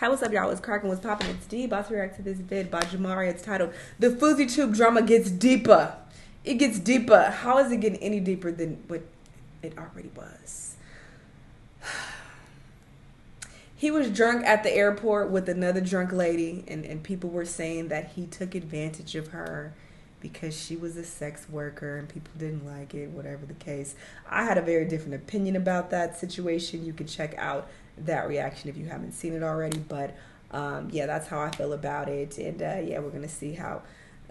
Hey, what's up, y'all? It's cracking, what's popping? It's D. About to react to this vid by Jamari. It's titled "The Fouseytube Drama Gets Deeper." It gets deeper. How is it getting any deeper than what it already was? He was drunk at the airport with another drunk lady, and people were saying that he took advantage of her because she was a sex worker and people didn't like it, whatever the case. I had a very different opinion about that situation. You can check out that reaction if you haven't seen it already. But yeah, that's how I feel about it. And yeah, we're going to see how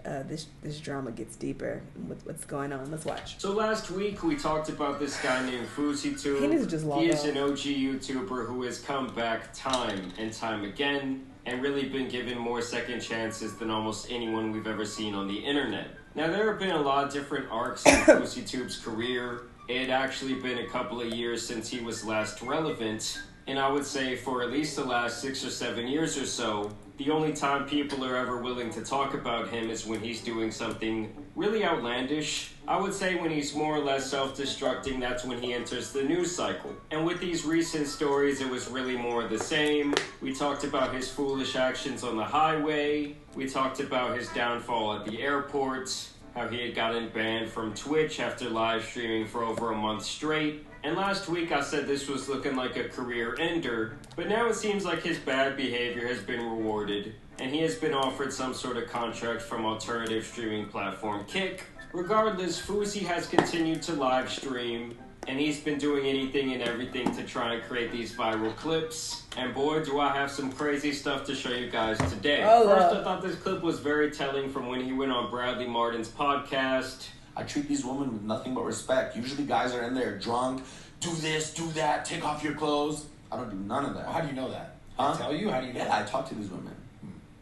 this drama gets deeper with what's going on. Let's watch. So last week we talked about this guy named Fouseytube. He needs to just log He is out. an OG YouTuber who has come back time and time again and really been given more second chances than almost anyone we've ever seen on the internet. Now there have been a lot of different arcs in Fouseytube's career. It had actually been a couple of years since he was last relevant. And I would say for at least the last 6 or 7 years or so, the only time people are ever willing to talk about him is when he's doing something really outlandish. I would say when he's more or less self-destructing, that's when he enters the news cycle. And with these recent stories, it was really more of the same. We talked about his foolish actions on the highway. We talked about his downfall at the airport, how he had gotten banned from Twitch after live streaming for over a month straight. And last week I said this was looking like a career ender, but now it seems like his bad behavior has been rewarded, and he has been offered some sort of contract from alternative streaming platform Kick. Regardless, Fousey has continued to live stream, and he's been doing anything and everything to try and create these viral clips. And boy, do I have some crazy stuff to show you guys today. First, I thought this clip was very telling from when he went on Bradley Martin's podcast. I treat these women with nothing but respect. Usually guys are in there drunk, do this, do that, take off your clothes. I don't do none of that. How do you know that? Huh? I tell you? How do you know Yeah, that? I talk to these women.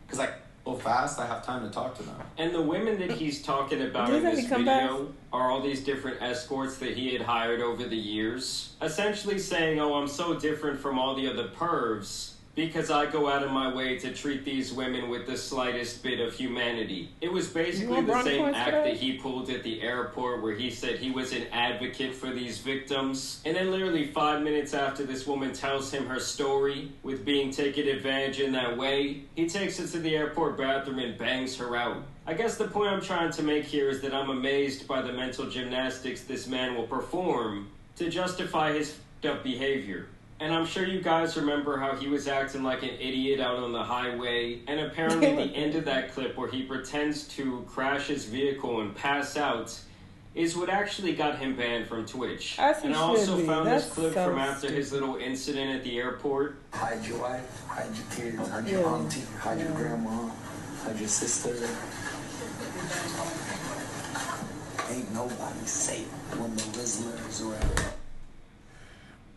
Because I go fast, I have time to talk to them. And the women that he's talking about in this video are all these different escorts that he had hired over the years. Essentially saying, oh, I'm so different from all the other pervs because I go out of my way to treat these women with the slightest bit of humanity. It was basically the same act that he pulled at the airport where he said he was an advocate for these victims. And then literally 5 minutes after this woman tells him her story with being taken advantage in that way, he takes her to the airport bathroom and bangs her out. I guess the point I'm trying to make here is that I'm amazed by the mental gymnastics this man will perform to justify his f***ed up behavior. And I'm sure you guys remember how he was acting like an idiot out on the highway. And apparently the end of that clip where he pretends to crash his vehicle and pass out is what actually got him banned from Twitch. And I also found this clip from after his little incident at the airport. Hide your wife, hide your kids, hide your auntie, hide your grandma, hide your sister. Ain't nobody safe when the Rizzler is around.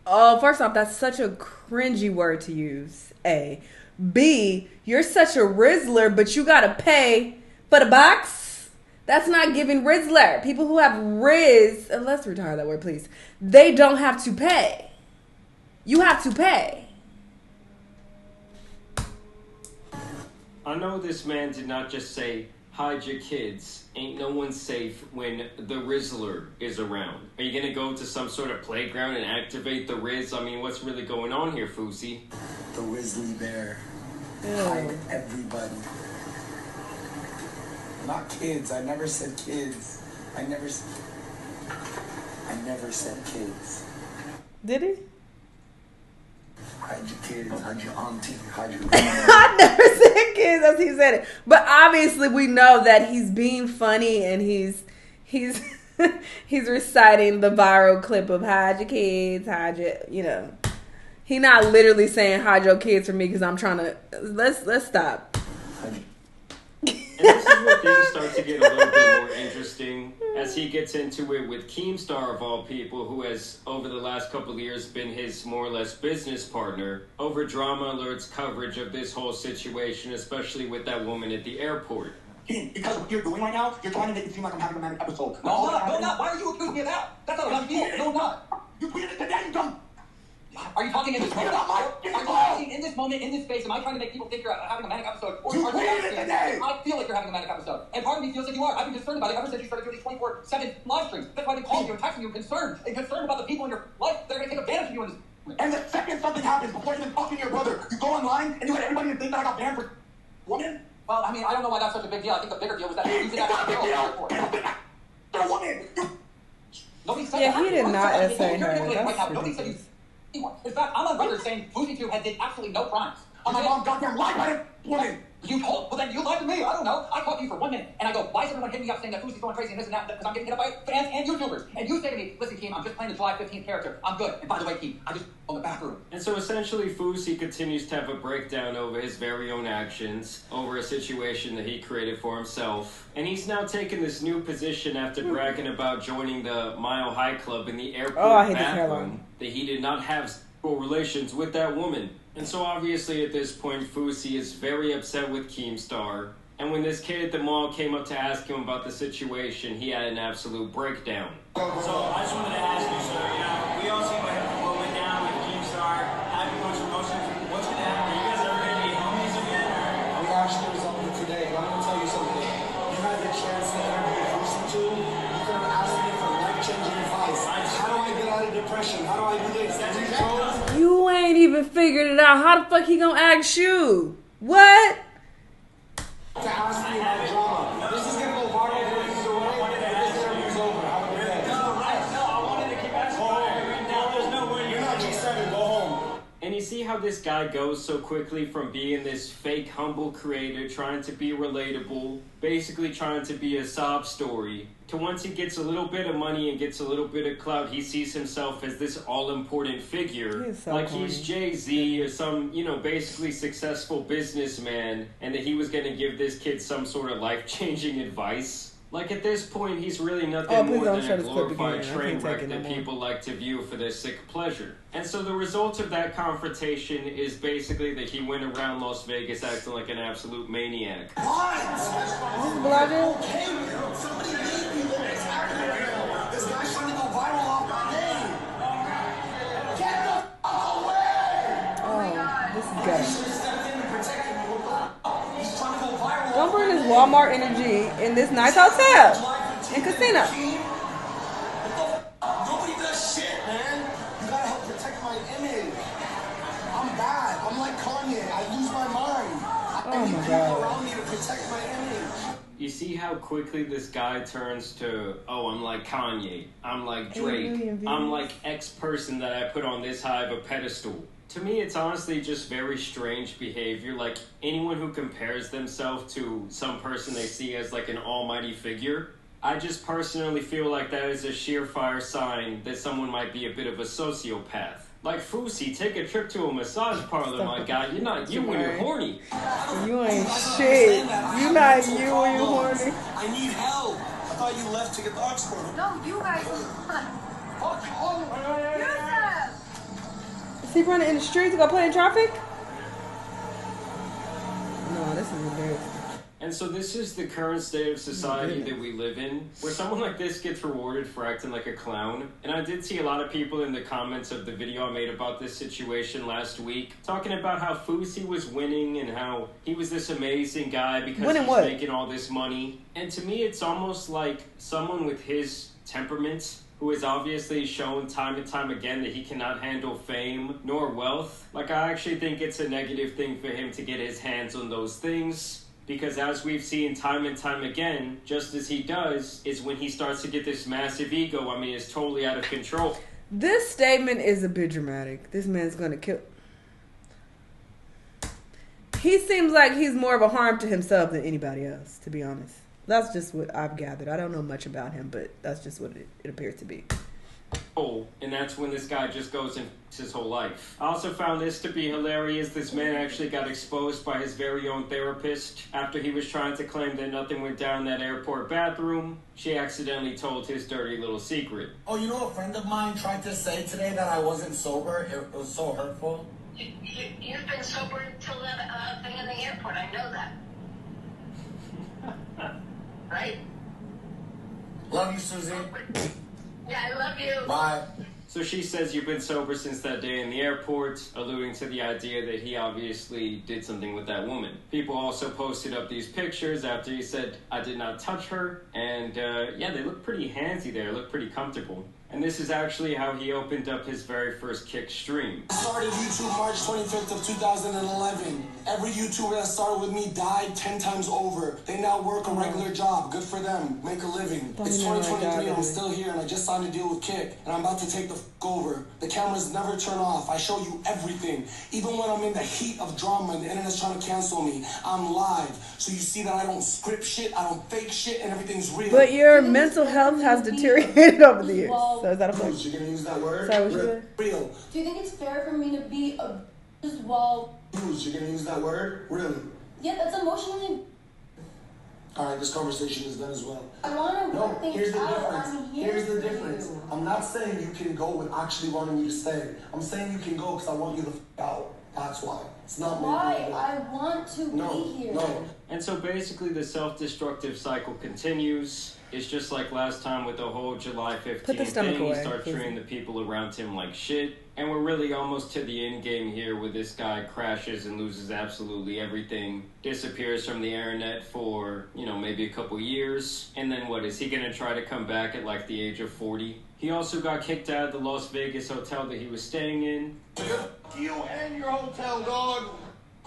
Oh, first off, that's such a cringy word to use, A. B, you're such a Rizzler, but you gotta pay for the box? That's not giving Rizzler. People who have Riz, let's retire that word, please. They don't have to pay. You have to pay. I know this man did not just say, hide your kids. Ain't no one safe when the Rizzler is around. Are you gonna go to some sort of playground and activate the Riz? I mean, what's really going on here, Fousey? The Grizzly Bear. Hide everybody. Not kids. I never said kids. I never said kids. Did he? Hide your kids, hide your auntie, hide your I never said kids as he said it. But obviously we know that he's being funny and he's he's reciting the viral clip of hide your kids, hide your, you know. He not literally saying hide your kids for me because I'm trying to let's stop. And this is where things start to get a little bit more interesting as he gets into it with Keemstar, of all people, who has, over the last couple of years, been his more or less business partner over Drama Alert's coverage of this whole situation, especially with that woman at the airport. Because what you're doing right now, you're trying to make it seem like I'm having a manic episode. No, I'm not. Why are you accusing me of that? That's not what I'm doing. No, I'm not. You tweeted it today, you dumb. Are you talking in this moment? Are you talking in this moment, in this space? Am I trying to make people think you're having a manic episode? Or You are tweeted it today! I feel like you're having a manic episode. And part of me feels like you are. I've been concerned about it ever since you started doing these 24/7 live streams. That's why I've been calling you and texting you, concerned about the people in your life that are going to take advantage of you in this And the second something happens, before you're even talking to your brother, you go online and you let everybody think that I got banned for woman? Well, I mean, I don't know why that's such a big deal. I think the bigger deal was that he used it as a control. You're a woman! Nobody said Yeah, that. he did not essay her. Right now, That's nobody said ridiculous. anyone. In fact, I'm on record saying Fouseytube did absolutely no crimes. On my mom goddamn life, I didn't woman! You told, well then you lied to me. I don't know. I caught you for 1 minute, and I go, why is everyone hitting me up saying that Fousey's going crazy and this and that? Because I'm getting hit up by fans and YouTubers. And you say to me, listen, Keem, I'm just playing the July 15th character. I'm good. And by the way, Keem, I just on the bathroom. And so essentially, Fousey continues to have a breakdown over his very own actions, over a situation that he created for himself. And he's now taken this new position after bragging about joining the Mile High Club in the airport I hate this bathroom, hairline. that he did not have sexual relations with that woman. And so obviously at this point, Fousey is very upset with Keemstar. And when this kid at the mall came up to ask him about the situation, he had an absolute breakdown. So I just wanted to ask you, sir, we all see what went down with Keemstar, having much promotion. What's going to happen? Are you guys ever going to be homies again? Or? We actually resolved it today, but I'm going to tell you something. You had the chance to interview Fouseytube. You could have asked me for life-changing advice. How do I get out of depression? How do I do this? You ain't even figured it out. How the fuck he gonna ask you? What? To ask me about drama. This is going to go viral for either way. This interview's over. Have a good day. No, I wanted to keep asking. Go home. Now there's no way You're not just starting. Go home. And you see how this guy goes so quickly from being this fake, humble creator, trying to be relatable, basically trying to be a sob story, to once he gets a little bit of money and gets a little bit of clout, he sees himself as this all-important figure. He is so like corny. he's Jay-Z or some, basically successful businessman, and that he was going to give this kid some sort of life-changing advice. Like, at this point, he's really nothing please more don't than show a this clip glorified again. I train can't take wreck it no that more. people like to view for their sick pleasure. And so the result of that confrontation is basically that he went around Las Vegas acting like an absolute maniac. What? Belago? Hey, somebody leave me. What's happening right now? This guy's trying to go viral off my name. Get the fuck away! Oh, this is good. Should have stepped in and protected me. He's trying to go viral. Don't bring this Walmart energy in this nice hotel and casino. Nobody does shit, man. You gotta help protect my image. I'm bad. I'm like Kanye. I lose my mind. I need my people God. around me to protect my image. You see how quickly this guy turns to, oh, I'm like Kanye, I'm like Drake, million views. I'm like X person that I put on this high of a pedestal. To me, it's honestly just very strange behavior. Like, anyone who compares themselves to some person they see as like an almighty figure, I just personally feel like that is a surefire sign that someone might be a bit of a sociopath. Like, Fousey, take a trip to a massage parlor, my guy. You're not you when you're horny. You ain't shit. You not you when you horny. I need help. I thought you left to get the Oxford. No, you guys. Yusuf! Is he running in the streets to go play in traffic? No, this is embarrassing. And so this is the current state of society that we live in, where someone like this gets rewarded for acting like a clown. And I did see a lot of people in the comments of the video I made about this situation last week, talking about how Fousey was winning and how he was this amazing guy because Winning he's what? making all this money. And to me, it's almost like someone with his temperament, who has obviously shown time and time again that he cannot handle fame nor wealth. Like, I actually think it's a negative thing for him to get his hands on those things. Because as we've seen time and time again, just as he does, is when he starts to get this massive ego, I mean, it's totally out of control. This statement is a bit dramatic. This man's gonna kill. He seems like he's more of a harm to himself than anybody else, to be honest. That's just what I've gathered. I don't know much about him, but that's just what it appears to be. And that's when this guy just goes into his whole life. I also found this to be hilarious. This man actually got exposed by his very own therapist after he was trying to claim that nothing went down in that airport bathroom. She accidentally told his dirty little secret. Oh, you know, a friend of mine tried to say today that I wasn't sober. It was so hurtful. You've been sober until that thing in the airport. I know that. Right? Love you, Susie. Yeah, I love you. Bye. So she says you've been sober since that day in the airport, alluding to the idea that he obviously did something with that woman. People also posted up these pictures after he said, I did not touch her. And yeah, they look pretty handsy there, look pretty comfortable. And this is actually how he opened up his very first kick stream. I started YouTube March 25th of 2011. Every YouTuber that started with me died 10 times over. They now work a regular job. Good for them. Make a living. It's 2023 and I'm still here and I just signed a deal with Kick and I'm about to take the over. The cameras never turn off. I show you everything. Even when I'm in the heat of drama and the internet's trying to cancel me, I'm live. So you see that I don't script shit, I don't fake shit, and everything's real. But your mental health has deteriorated over the years. So is that a Bruce, you're gonna use that word? Sorry, what you said? Real. Do you think it's fair for me to be a just while? Bruce, you're gonna use that word? Really? Yeah, that's emotionally. Alright, this conversation is done as well. I want to work things here's the out. difference. I'm here Here's the for difference. you. I'm not saying you can go with actually wanting me to stay. I'm saying you can go because I want you to out. That's why. It's not Why? I want to be here. No. And so basically the self-destructive cycle continues. It's just like last time with the whole July 15th thing. He starts treating the people around him like shit. And we're really almost to the end game here where this guy crashes and loses absolutely everything. Disappears from the internet for, maybe a couple years. And then what, is he going to try to come back at like the age of 40? He also got kicked out of the Las Vegas hotel that he was staying in. You and your hotel, dog.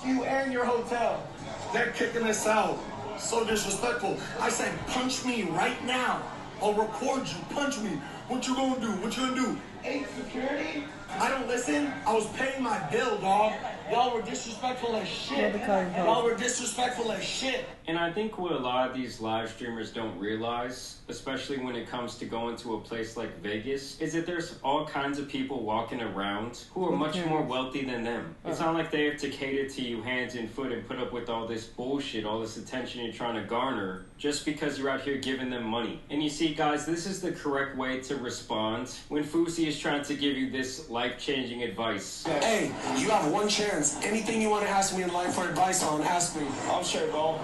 You and your hotel. They're kicking us out. So disrespectful. I said, punch me right now. I'll record you. Punch me. What you gonna do? What you gonna do? 8 security? I don't listen. I was paying my bill, dog. Y'all were disrespectful as shit. Y'all were disrespectful as shit. And I think what a lot of these live streamers don't realize, especially when it comes to going to a place like Vegas, is that there's all kinds of people walking around who are much more wealthy than them. It's not like they have to cater to you hands and foot and put up with all this bullshit, all this attention you're trying to garner, just because you're out here giving them money. And you see, guys, this is the correct way to respond when Fousey is trying to give you this life-changing advice. Hey, you have one chance. Anything you want to ask me in life for advice on, ask me. I'm sure, bro.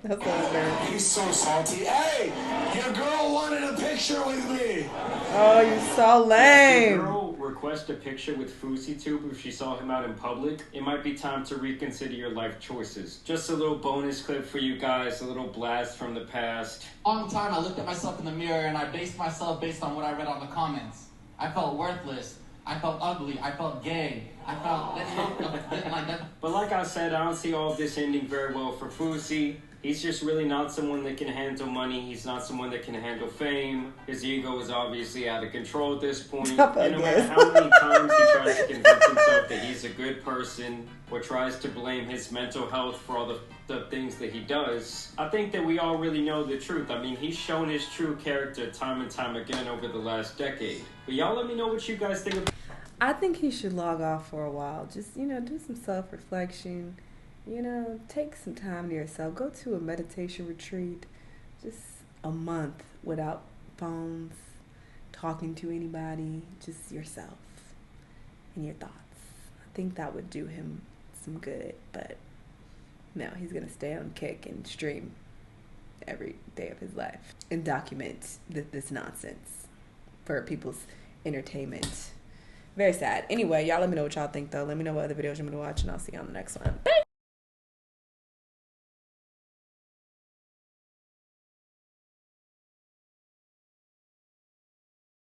That's so He's so salty. Hey, your girl wanted a picture with me. Oh, you're so lame. If a girl request a picture with Fouseytube if she saw him out in public, it might be time to reconsider your life choices. Just a little bonus clip for you guys, a little blast from the past. Long time I looked at myself in the mirror and I based myself based on what I read on the comments. I felt worthless. I felt ugly. I felt gay. I felt like that. But like I said, I don't see all of this ending very well for Fousey. He's just really not someone that can handle money. He's not someone that can handle fame. His ego is obviously out of control at this point. And no matter how many times he tries to convince himself that he's a good person or tries to blame his mental health for all the things that he does, I think that we all really know the truth. I mean, he's shown his true character time and time again over the last decade. But y'all let me know what you guys think about. I think he should log off for a while. Just, do some self-reflection. Take some time to yourself. Go to a meditation retreat. Just a month without phones, talking to anybody, just yourself and your thoughts. I think that would do him some good. But no, he's going to stay on Kick and stream every day of his life and document this nonsense for people's entertainment. Very sad. Anyway, y'all let me know what y'all think, though. Let me know what other videos you want to watch, and I'll see you on the next one. Bye!